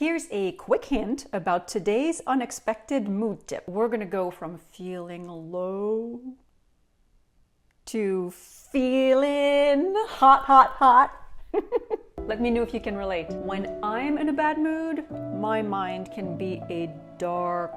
Here's a quick hint about today's unexpected mood tip. We're gonna go from feeling low to feeling hot, hot, hot. Let me know if you can relate. When I'm in a bad mood, my mind can be a dark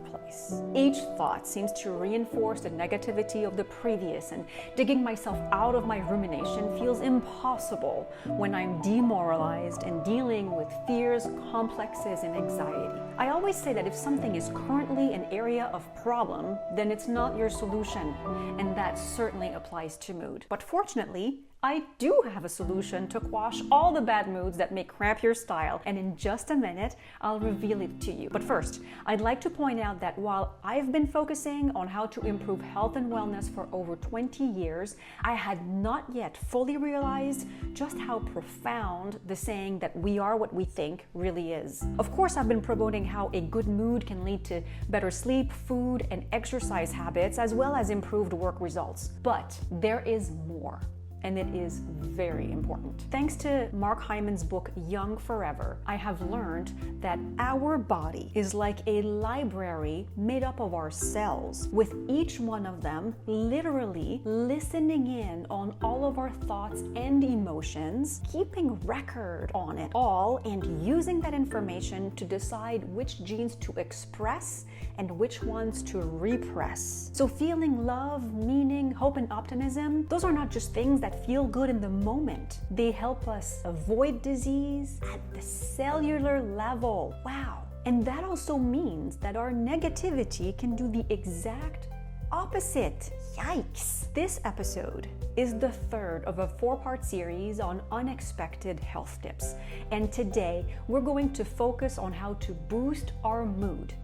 place. Each thought seems to reinforce the negativity of the previous, and digging myself out of my rumination feels impossible when I'm demoralized and dealing with fears, complexes, and anxiety. I always say that if something is currently an area of problem, then it's not your solution, and that certainly applies to mood. But fortunately, I do have a solution to quash all the bad moods that may cramp your style, and in just a minute, I'll reveal it to you. But first, I'd like to point out that while I've been focusing on how to improve health and wellness for over 20 years, I had not yet fully realized just how profound the saying that we are what we think really is. Of course, I've been promoting how a good mood can lead to better sleep, food, and exercise habits, as well as improved work results. But there is more. And it is very important. Thanks to Mark Hyman's book, Young Forever, I have learned that our body is like a library made up of our cells, with each one of them literally listening in on all of our thoughts and emotions, keeping record on it all, and using that information to decide which genes to express and which ones to repress. So feeling love, meaning, hope, and optimism, those are not just things that feel good in the moment. They help us avoid disease at the cellular level. Wow. And that also means that our negativity can do the exact opposite. Yikes. This episode is the third of a 4-part series on unexpected health tips. And today we're going to focus on how to boost our mood.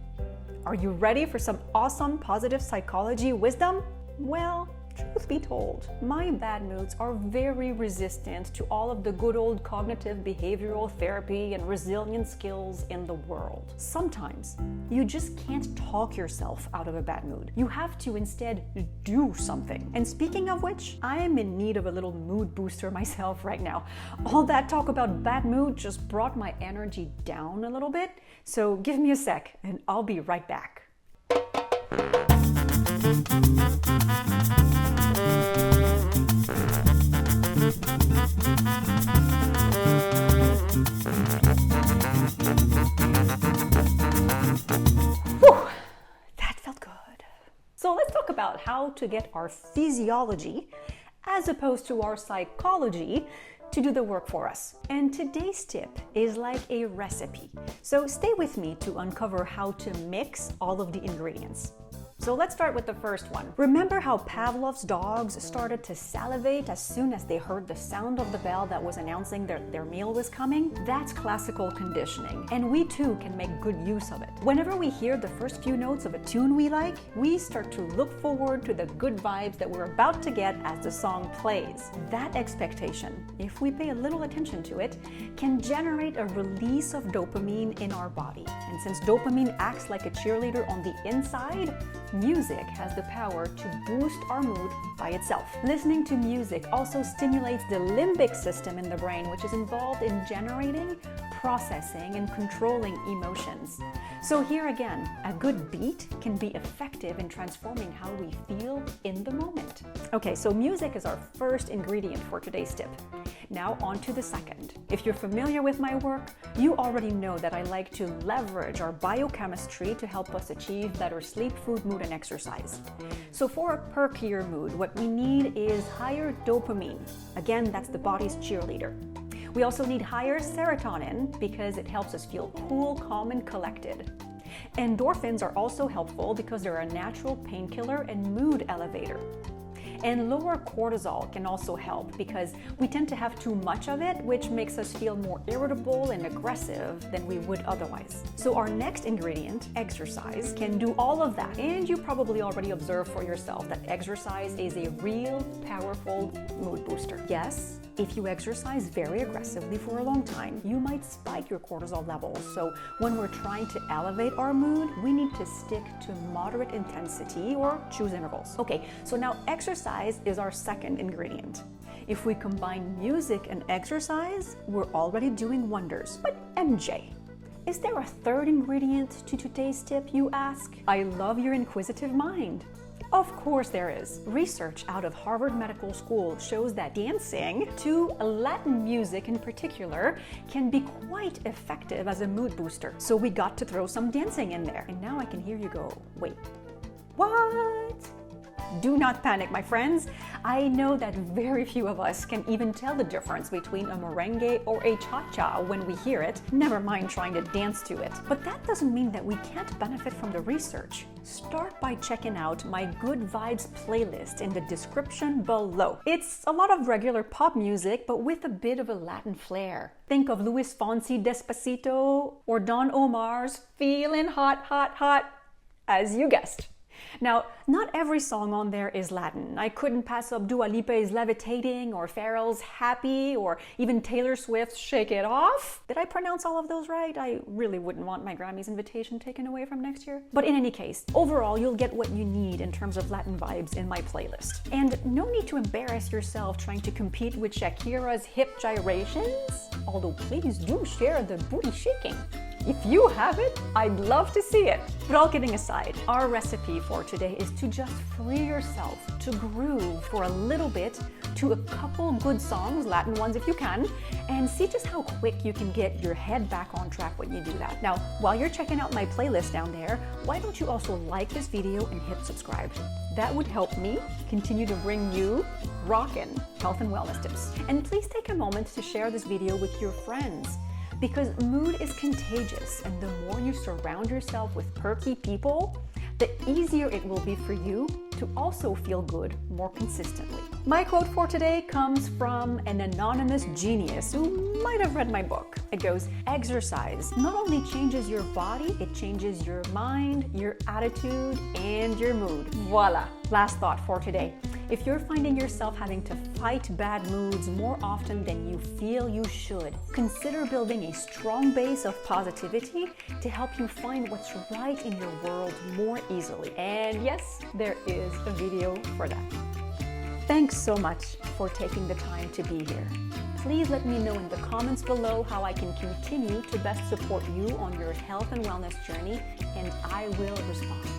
Are you ready for some awesome positive psychology wisdom? Well, truth be told, my bad moods are very resistant to all of the good old cognitive behavioral therapy and resilience skills in the world. Sometimes you just can't talk yourself out of a bad mood. You have to instead do something. And speaking of which, I am in need of a little mood booster myself right now. All that talk about bad mood just brought my energy down a little bit. So give me a sec and I'll be right back. So let's talk about how to get our physiology, as opposed to our psychology, to do the work for us. And today's tip is like a recipe. So stay with me to uncover how to mix all of the ingredients. So let's start with the first one. Remember how Pavlov's dogs started to salivate as soon as they heard the sound of the bell that was announcing their meal was coming? That's classical conditioning, and we too can make good use of it. Whenever we hear the first few notes of a tune we like, we start to look forward to the good vibes that we're about to get as the song plays. That expectation, if we pay a little attention to it, can generate a release of dopamine in our body. And since dopamine acts like a cheerleader on the inside, music has the power to boost our mood by itself. Listening to music also stimulates the limbic system in the brain, which is involved in generating, processing, and controlling emotions. So here again, a good beat can be effective in transforming how we feel in the moment. Okay, so music is our first ingredient for today's tip. Now on to the second. If you're familiar with my work, you already know that I like to leverage our biochemistry to help us achieve better sleep, food, mood, and exercise. So for a perkier mood, what we need is higher dopamine. Again, that's the body's cheerleader. We also need higher serotonin because it helps us feel cool, calm, and collected. Endorphins are also helpful because they're a natural painkiller and mood elevator. And lower cortisol can also help because we tend to have too much of it, which makes us feel more irritable and aggressive than we would otherwise. So our next ingredient, exercise, can do all of that. And you probably already observed for yourself that exercise is a real powerful mood booster. Yes, if you exercise very aggressively for a long time, you might spike your cortisol levels. So when we're trying to elevate our mood, we need to stick to moderate intensity or choose intervals. Okay, so now exercise is our second ingredient. If we combine music and exercise, we're already doing wonders. But MJ, Is there a third ingredient to today's tip, you ask? I love your inquisitive mind. Of course there is. Research out of Harvard Medical School shows that dancing to Latin music in particular can be quite effective as a mood booster. So we got to throw some dancing in there. And now I can hear you go, wait, what? Do not panic, my friends. I know that very few of us can even tell the difference between a merengue or a cha-cha when we hear it, never mind trying to dance to it. But that doesn't mean that we can't benefit from the research. Start by checking out my Good Vibes playlist in the description below. It's a lot of regular pop music, but with a bit of a Latin flair. Think of Luis Fonsi Despacito or Don Omar's Feeling Hot, Hot, Hot, as you guessed. Now, not every song on there is Latin. I couldn't pass up Dua Lipa's Levitating or Pharrell's Happy or even Taylor Swift's Shake It Off. Did I pronounce all of those right? I really wouldn't want my Grammys invitation taken away from next year. But in any case, overall, you'll get what you need in terms of Latin vibes in my playlist. And no need to embarrass yourself trying to compete with Shakira's hip gyrations, although please do share the booty shaking. If you have it, I'd love to see it. But all kidding aside, our recipe for today is to just free yourself to groove for a little bit to a couple good songs, Latin ones if you can, and see just how quick you can get your head back on track when you do that. Now, while you're checking out my playlist down there, why don't you also like this video and hit subscribe? That would help me continue to bring you rockin' health and wellness tips. And please take a moment to share this video with your friends, because mood is contagious, and the more you surround yourself with perky people, the easier it will be for you to also feel good more consistently. My quote for today comes from an anonymous genius who might have read my book. It goes, exercise not only changes your body, it changes your mind, your attitude, and your mood. Voila! Last thought for today. If you're finding yourself having to fight bad moods more often than you feel you should, consider building a strong base of positivity to help you find what's right in your world more easily. And yes, there is a video for that. Thanks so much for taking the time to be here. Please let me know in the comments below how I can continue to best support you on your health and wellness journey, and I will respond.